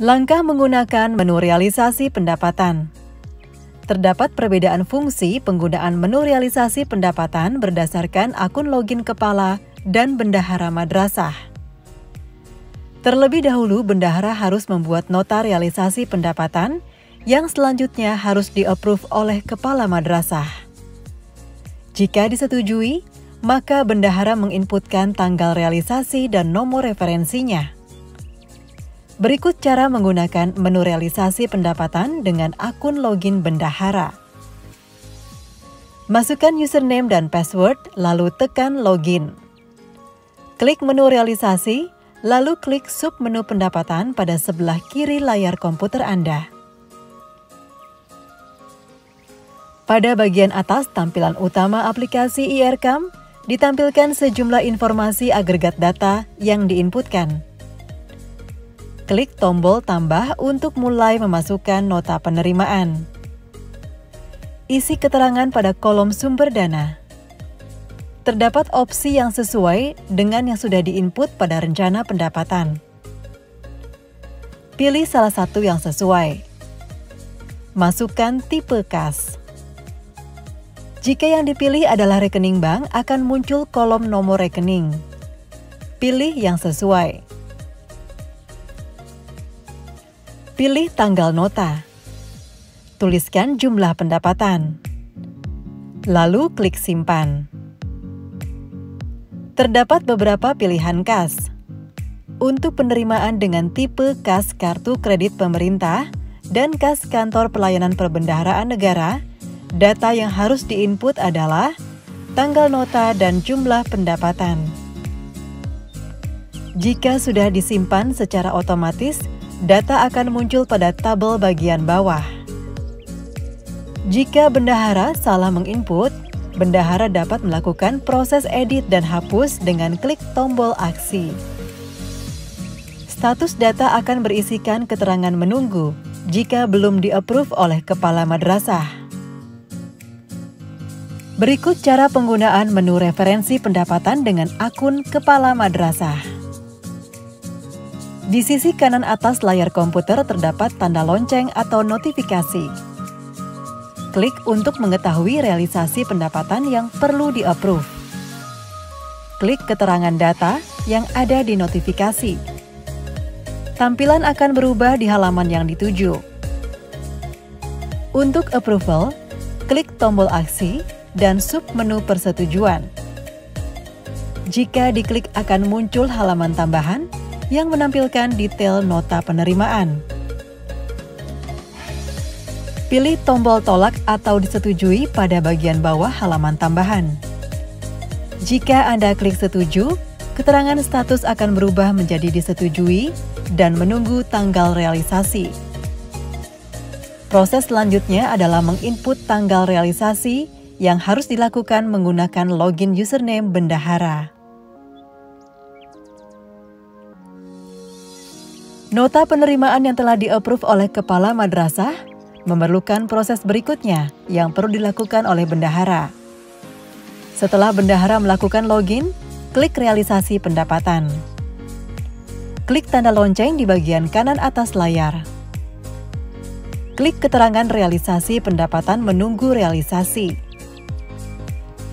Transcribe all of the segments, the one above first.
Langkah menggunakan menu realisasi pendapatan. Terdapat perbedaan fungsi penggunaan menu realisasi pendapatan berdasarkan akun login kepala dan bendahara madrasah. Terlebih dahulu, bendahara harus membuat nota realisasi pendapatan yang selanjutnya harus di-approve oleh kepala madrasah. Jika disetujui, maka bendahara menginputkan tanggal realisasi dan nomor referensinya. Berikut cara menggunakan menu realisasi pendapatan dengan akun login bendahara. Masukkan username dan password, lalu tekan login. Klik menu realisasi, lalu klik submenu pendapatan pada sebelah kiri layar komputer Anda. Pada bagian atas tampilan utama aplikasi iRecam, ditampilkan sejumlah informasi agregat data yang diinputkan. Klik tombol tambah untuk mulai memasukkan nota penerimaan. Isi keterangan pada kolom sumber dana. Terdapat opsi yang sesuai dengan yang sudah diinput pada rencana pendapatan. Pilih salah satu yang sesuai. Masukkan tipe kas. Jika yang dipilih adalah rekening bank, akan muncul kolom nomor rekening. Pilih yang sesuai. Pilih tanggal nota. Tuliskan jumlah pendapatan. Lalu klik simpan. Terdapat beberapa pilihan kas. Untuk penerimaan dengan tipe kas kartu kredit pemerintah dan kas kantor pelayanan perbendaharaan negara, data yang harus diinput adalah tanggal nota dan jumlah pendapatan. Jika sudah disimpan secara otomatis, data akan muncul pada tabel bagian bawah. Jika bendahara salah menginput, bendahara dapat melakukan proses edit dan hapus dengan klik tombol aksi. Status data akan berisikan keterangan menunggu jika belum di-approve oleh kepala madrasah. Berikut cara penggunaan menu referensi pendapatan dengan akun kepala madrasah. Di sisi kanan atas layar komputer terdapat tanda lonceng atau notifikasi. Klik untuk mengetahui realisasi pendapatan yang perlu di-approve. Klik keterangan data yang ada di notifikasi. Tampilan akan berubah di halaman yang dituju. Untuk approval, klik tombol aksi dan submenu persetujuan. Jika diklik akan muncul halaman tambahan yang menampilkan detail nota penerimaan. Pilih tombol tolak atau disetujui pada bagian bawah halaman tambahan. Jika Anda klik setuju, keterangan status akan berubah menjadi disetujui dan menunggu tanggal realisasi. Proses selanjutnya adalah menginput tanggal realisasi yang harus dilakukan menggunakan login username bendahara. Nota penerimaan yang telah di-approve oleh kepala madrasah memerlukan proses berikutnya yang perlu dilakukan oleh bendahara. Setelah bendahara melakukan login, klik realisasi pendapatan. Klik tanda lonceng di bagian kanan atas layar. Klik keterangan realisasi pendapatan menunggu realisasi.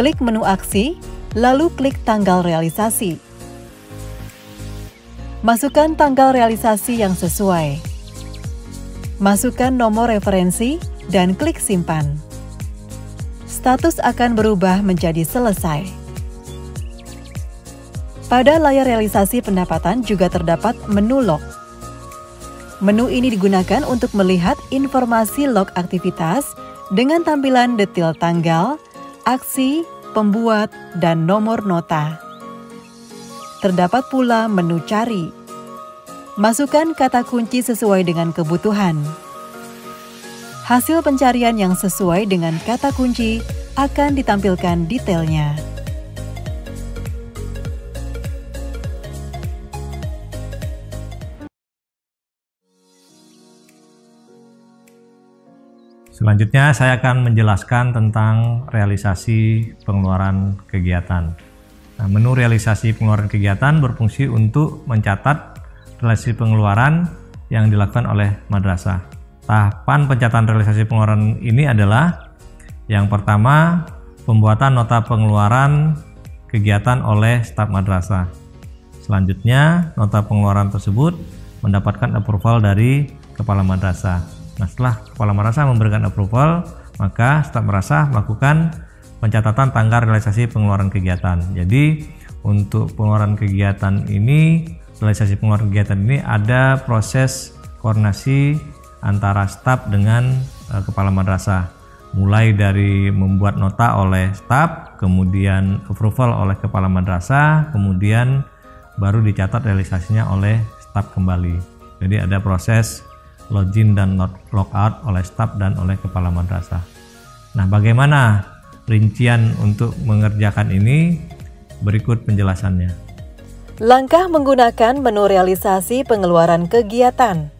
Klik menu aksi, lalu klik tanggal realisasi. Masukkan tanggal realisasi yang sesuai. Masukkan nomor referensi dan klik simpan. Status akan berubah menjadi selesai. Pada layar realisasi pendapatan juga terdapat menu log. Menu ini digunakan untuk melihat informasi log aktivitas dengan tampilan detail tanggal, aksi, pembuat, dan nomor nota. Terdapat pula menu cari. Masukkan kata kunci sesuai dengan kebutuhan. Hasil pencarian yang sesuai dengan kata kunci akan ditampilkan detailnya. Selanjutnya saya akan menjelaskan tentang realisasi pengeluaran kegiatan. Nah, menu realisasi pengeluaran kegiatan berfungsi untuk mencatat realisasi pengeluaran yang dilakukan oleh madrasah. Tahapan pencatatan realisasi pengeluaran ini adalah yang pertama, pembuatan nota pengeluaran kegiatan oleh staf madrasah. Selanjutnya, nota pengeluaran tersebut mendapatkan approval dari kepala madrasah. Nah, setelah kepala madrasah memberikan approval, maka staf madrasah melakukan pencatatan tanggal realisasi pengeluaran kegiatan. Jadi, untuk pengeluaran kegiatan ini, realisasi pengeluaran kegiatan ini ada proses koordinasi antara staf dengan kepala madrasah. Mulai dari membuat nota oleh staf, kemudian approval oleh kepala madrasah, kemudian baru dicatat realisasinya oleh staf kembali. Jadi ada proses login dan logout oleh staf dan oleh kepala madrasah. Nah, bagaimana rincian untuk mengerjakan ini? Berikut penjelasannya. Langkah menggunakan menu realisasi pengeluaran kegiatan.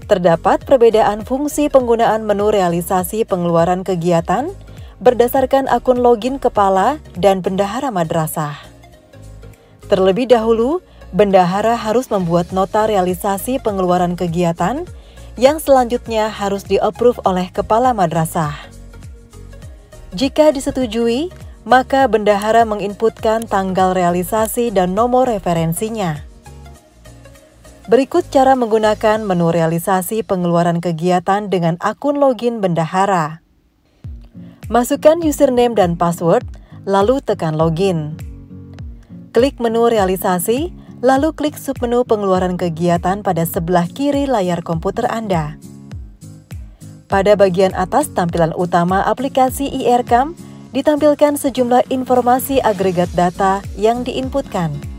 Terdapat perbedaan fungsi penggunaan menu realisasi pengeluaran kegiatan berdasarkan akun login kepala dan bendahara madrasah. Terlebih dahulu, bendahara harus membuat nota realisasi pengeluaran kegiatan yang selanjutnya harus di-approve oleh kepala madrasah. Jika disetujui, maka bendahara menginputkan tanggal realisasi dan nomor referensinya. Berikut cara menggunakan menu realisasi pengeluaran kegiatan dengan akun login bendahara. Masukkan username dan password, lalu tekan login. Klik menu realisasi, lalu klik submenu pengeluaran kegiatan pada sebelah kiri layar komputer Anda. Pada bagian atas tampilan utama aplikasi IRCAM, ditampilkan sejumlah informasi agregat data yang diinputkan.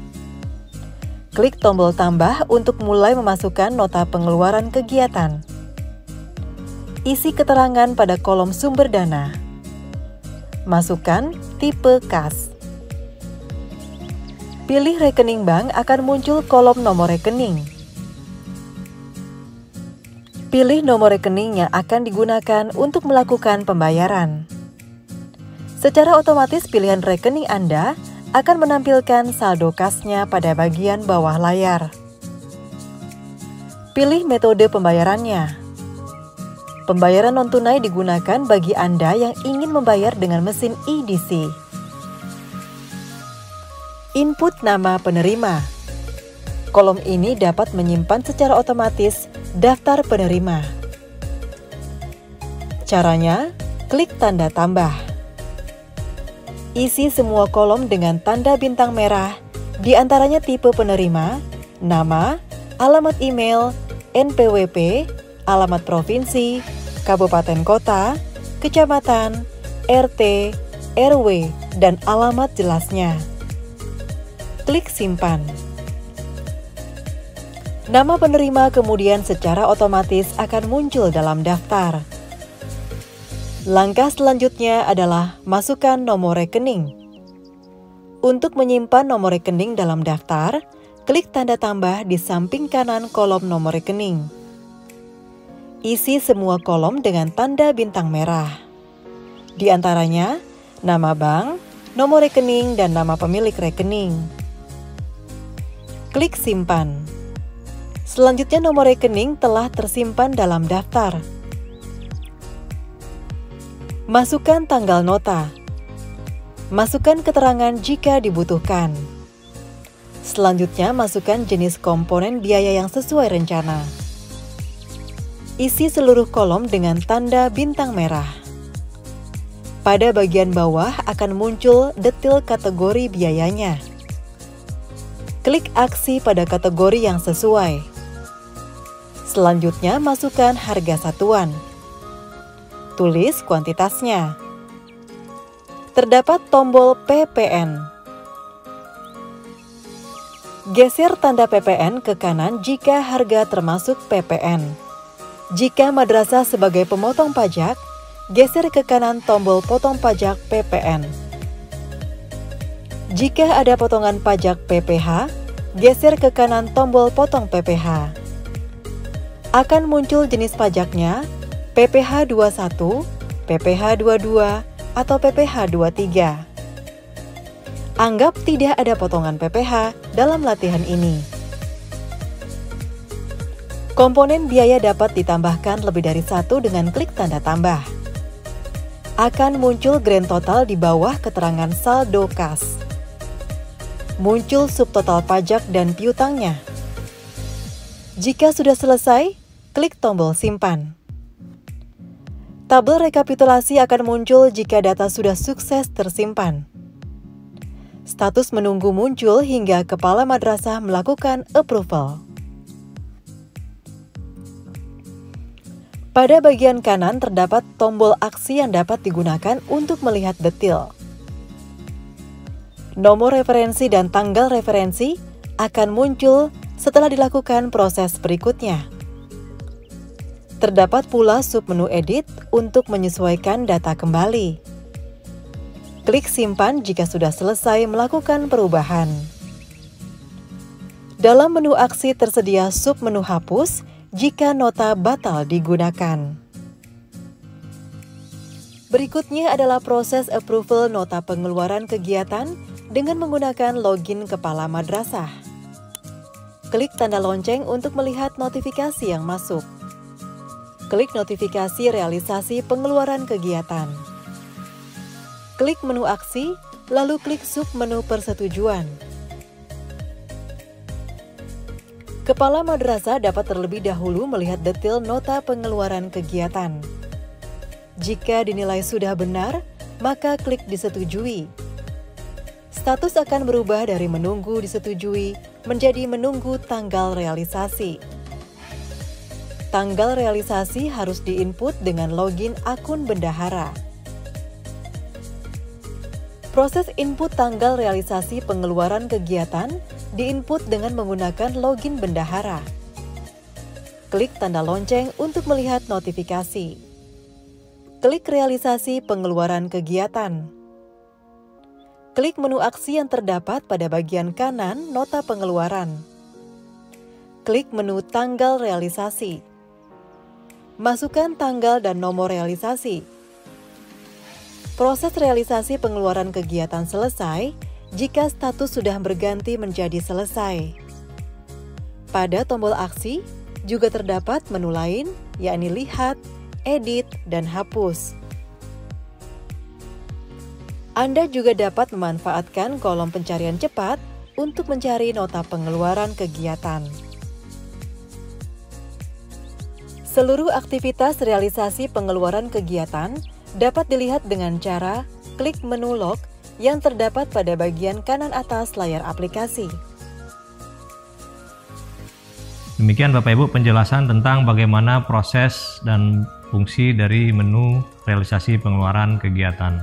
Klik tombol tambah untuk mulai memasukkan nota pengeluaran kegiatan. Isi keterangan pada kolom sumber dana. Masukkan tipe kas. Pilih rekening bank akan muncul kolom nomor rekening. Pilih nomor rekening yang akan digunakan untuk melakukan pembayaran. Secara otomatis pilihan rekening Anda akan menampilkan saldo kasnya pada bagian bawah layar. Pilih metode pembayarannya. Pembayaran non-tunai digunakan bagi Anda yang ingin membayar dengan mesin EDC. Input nama penerima. Kolom ini dapat menyimpan secara otomatis daftar penerima. Caranya, klik tanda tambah. Isi semua kolom dengan tanda bintang merah, di antaranya tipe penerima, nama, alamat email, NPWP, alamat provinsi, kabupaten kota, kecamatan, RT, RW, dan alamat jelasnya. Klik simpan. Nama penerima kemudian secara otomatis akan muncul dalam daftar. Langkah selanjutnya adalah masukkan nomor rekening. Untuk menyimpan nomor rekening dalam daftar, klik tanda tambah di samping kanan kolom nomor rekening. Isi semua kolom dengan tanda bintang merah. Di antaranya, nama bank, nomor rekening, dan nama pemilik rekening. Klik simpan. Selanjutnya nomor rekening telah tersimpan dalam daftar. Masukkan tanggal nota. Masukkan keterangan jika dibutuhkan. Selanjutnya masukkan jenis komponen biaya yang sesuai rencana. Isi seluruh kolom dengan tanda bintang merah. Pada bagian bawah akan muncul detail kategori biayanya. Klik aksi pada kategori yang sesuai. Selanjutnya masukkan harga satuan. Tulis kuantitasnya. Terdapat tombol PPN. Geser tanda PPN ke kanan jika harga termasuk PPN. Jika madrasah sebagai pemotong pajak, geser ke kanan tombol potong pajak PPN. Jika ada potongan pajak PPH, geser ke kanan tombol potong PPH. Akan muncul jenis pajaknya, PPH 21, PPH 22, atau PPH 23. Anggap tidak ada potongan PPH dalam latihan ini. Komponen biaya dapat ditambahkan lebih dari satu dengan klik tanda tambah. Akan muncul grand total di bawah keterangan saldo kas. Muncul subtotal pajak dan piutangnya. Jika sudah selesai, klik tombol simpan. Tabel rekapitulasi akan muncul jika data sudah sukses tersimpan. Status menunggu muncul hingga kepala madrasah melakukan approval. Pada bagian kanan terdapat tombol aksi yang dapat digunakan untuk melihat detail. Nomor referensi dan tanggal referensi akan muncul setelah dilakukan proses berikutnya. Terdapat pula submenu edit untuk menyesuaikan data kembali. Klik simpan jika sudah selesai melakukan perubahan. Dalam menu aksi tersedia submenu hapus jika nota batal digunakan. Berikutnya adalah proses approval nota pengeluaran kegiatan dengan menggunakan login kepala madrasah. Klik tanda lonceng untuk melihat notifikasi yang masuk. Klik notifikasi realisasi pengeluaran kegiatan. Klik menu aksi, lalu klik submenu persetujuan. Kepala madrasah dapat terlebih dahulu melihat detail nota pengeluaran kegiatan. Jika dinilai sudah benar, maka klik disetujui. Status akan berubah dari menunggu disetujui menjadi menunggu tanggal realisasi. Tanggal realisasi harus diinput dengan login akun bendahara. Proses input tanggal realisasi pengeluaran kegiatan diinput dengan menggunakan login bendahara. Klik tanda lonceng untuk melihat notifikasi. Klik realisasi pengeluaran kegiatan. Klik menu aksi yang terdapat pada bagian kanan nota pengeluaran. Klik menu tanggal realisasi. Masukkan tanggal dan nomor realisasi. Proses realisasi pengeluaran kegiatan selesai jika status sudah berganti menjadi selesai. Pada tombol aksi juga terdapat menu lain, yakni lihat, edit, dan hapus. Anda juga dapat memanfaatkan kolom pencarian cepat untuk mencari nota pengeluaran kegiatan. Seluruh aktivitas realisasi pengeluaran kegiatan dapat dilihat dengan cara klik menu log yang terdapat pada bagian kanan atas layar aplikasi. Demikian Bapak Ibu penjelasan tentang bagaimana proses dan fungsi dari menu realisasi pengeluaran kegiatan.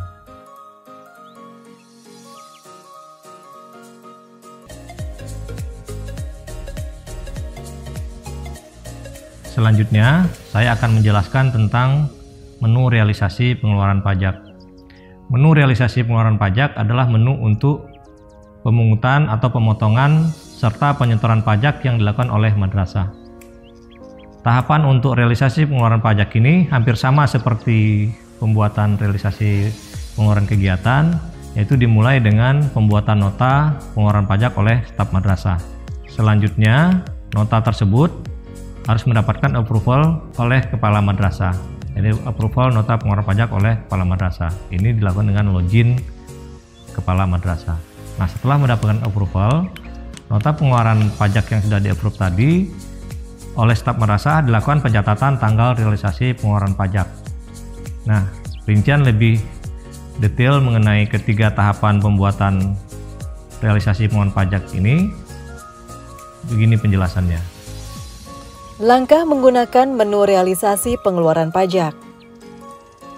Selanjutnya, saya akan menjelaskan tentang menu realisasi pengeluaran pajak. Menu realisasi pengeluaran pajak adalah menu untuk pemungutan atau pemotongan serta penyetoran pajak yang dilakukan oleh madrasah. Tahapan untuk realisasi pengeluaran pajak ini hampir sama seperti pembuatan realisasi pengeluaran kegiatan, yaitu dimulai dengan pembuatan nota pengeluaran pajak oleh staf madrasah. Selanjutnya, nota tersebut harus mendapatkan approval oleh kepala madrasah. Jadi approval nota pengeluaran pajak oleh kepala madrasah. Ini dilakukan dengan login kepala madrasah. Nah, setelah mendapatkan approval, nota pengeluaran pajak yang sudah di-approve tadi oleh staf madrasah dilakukan pencatatan tanggal realisasi pengeluaran pajak. Nah, rincian lebih detail mengenai ketiga tahapan pembuatan realisasi pengeluaran pajak ini, begini penjelasannya. Langkah menggunakan menu realisasi pengeluaran pajak.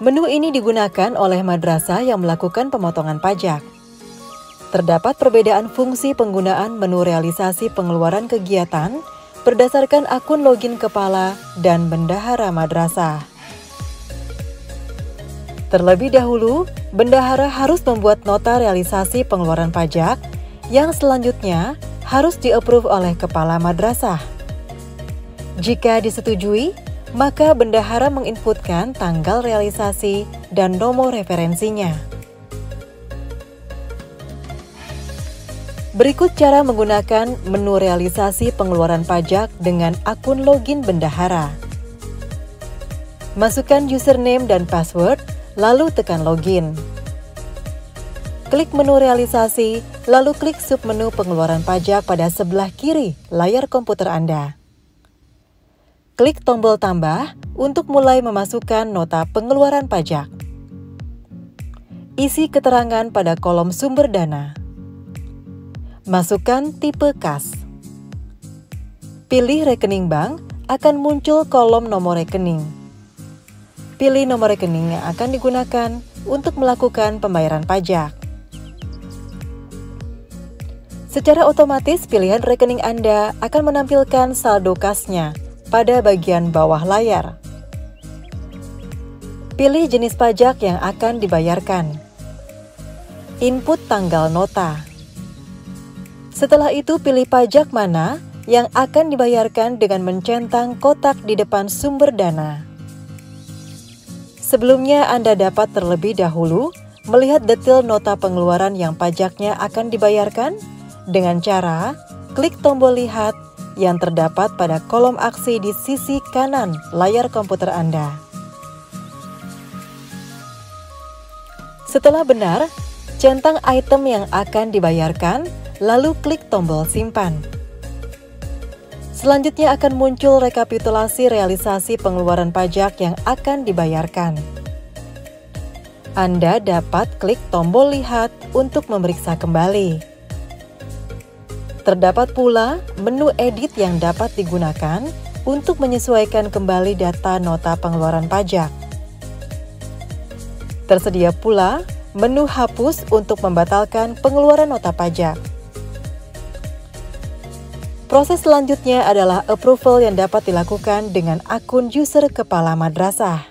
Menu ini digunakan oleh madrasah yang melakukan pemotongan pajak. Terdapat perbedaan fungsi penggunaan menu realisasi pengeluaran kegiatan berdasarkan akun login kepala dan bendahara madrasah. Terlebih dahulu, bendahara harus membuat nota realisasi pengeluaran pajak yang selanjutnya harus di-approve oleh kepala madrasah. Jika disetujui, maka bendahara menginputkan tanggal realisasi dan nomor referensinya. Berikut cara menggunakan menu realisasi pengeluaran pajak dengan akun login bendahara. Masukkan username dan password, lalu tekan login. Klik menu realisasi, lalu klik submenu pengeluaran pajak pada sebelah kiri layar komputer Anda. Klik tombol tambah untuk mulai memasukkan nota pengeluaran pajak. Isi keterangan pada kolom sumber dana. Masukkan tipe kas. Pilih rekening bank, akan muncul kolom nomor rekening. Pilih nomor rekening yang akan digunakan untuk melakukan pembayaran pajak. Secara otomatis pilihan rekening Anda akan menampilkan saldo kasnya pada bagian bawah layar. Pilih jenis pajak yang akan dibayarkan. Input tanggal nota. Setelah itu pilih pajak mana yang akan dibayarkan dengan mencentang kotak di depan sumber dana. Sebelumnya Anda dapat terlebih dahulu melihat detail nota pengeluaran yang pajaknya akan dibayarkan dengan cara klik tombol lihat yang terdapat pada kolom aksi di sisi kanan layar komputer Anda. Setelah benar, centang item yang akan dibayarkan, lalu klik tombol simpan. Selanjutnya akan muncul rekapitulasi realisasi pengeluaran pajak yang akan dibayarkan. Anda dapat klik tombol lihat untuk memeriksa kembali. Terdapat pula menu edit yang dapat digunakan untuk menyesuaikan kembali data nota pengeluaran pajak. Tersedia pula menu hapus untuk membatalkan pengeluaran nota pajak. Proses selanjutnya adalah approval yang dapat dilakukan dengan akun user kepala madrasah.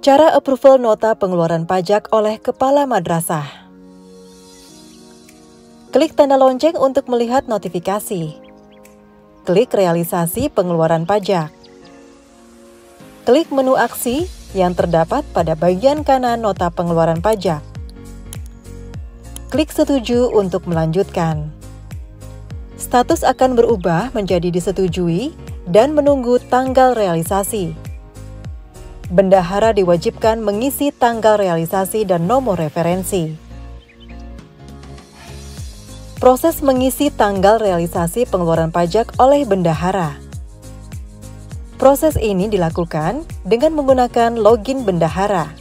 Cara approval nota pengeluaran pajak oleh kepala madrasah. Klik tanda lonceng untuk melihat notifikasi. Klik realisasi pengeluaran pajak. Klik menu aksi yang terdapat pada bagian kanan nota pengeluaran pajak. Klik setuju untuk melanjutkan. Status akan berubah menjadi disetujui dan menunggu tanggal realisasi. Bendahara diwajibkan mengisi tanggal realisasi dan nomor referensi. Proses mengisi tanggal realisasi pengeluaran pajak oleh bendahara. Proses ini dilakukan dengan menggunakan login bendahara.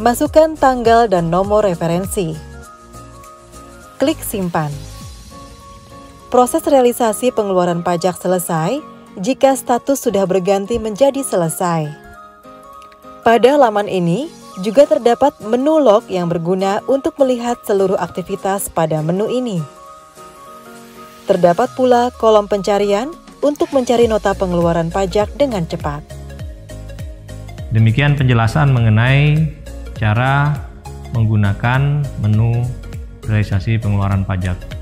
Masukkan tanggal dan nomor referensi. Klik simpan. Proses realisasi pengeluaran pajak selesai jika status sudah berganti menjadi selesai. Pada laman ini juga terdapat menu log yang berguna untuk melihat seluruh aktivitas pada menu ini. Terdapat pula kolom pencarian untuk mencari nota pengeluaran pajak dengan cepat. Demikian penjelasan mengenai cara menggunakan menu realisasi pengeluaran pajak.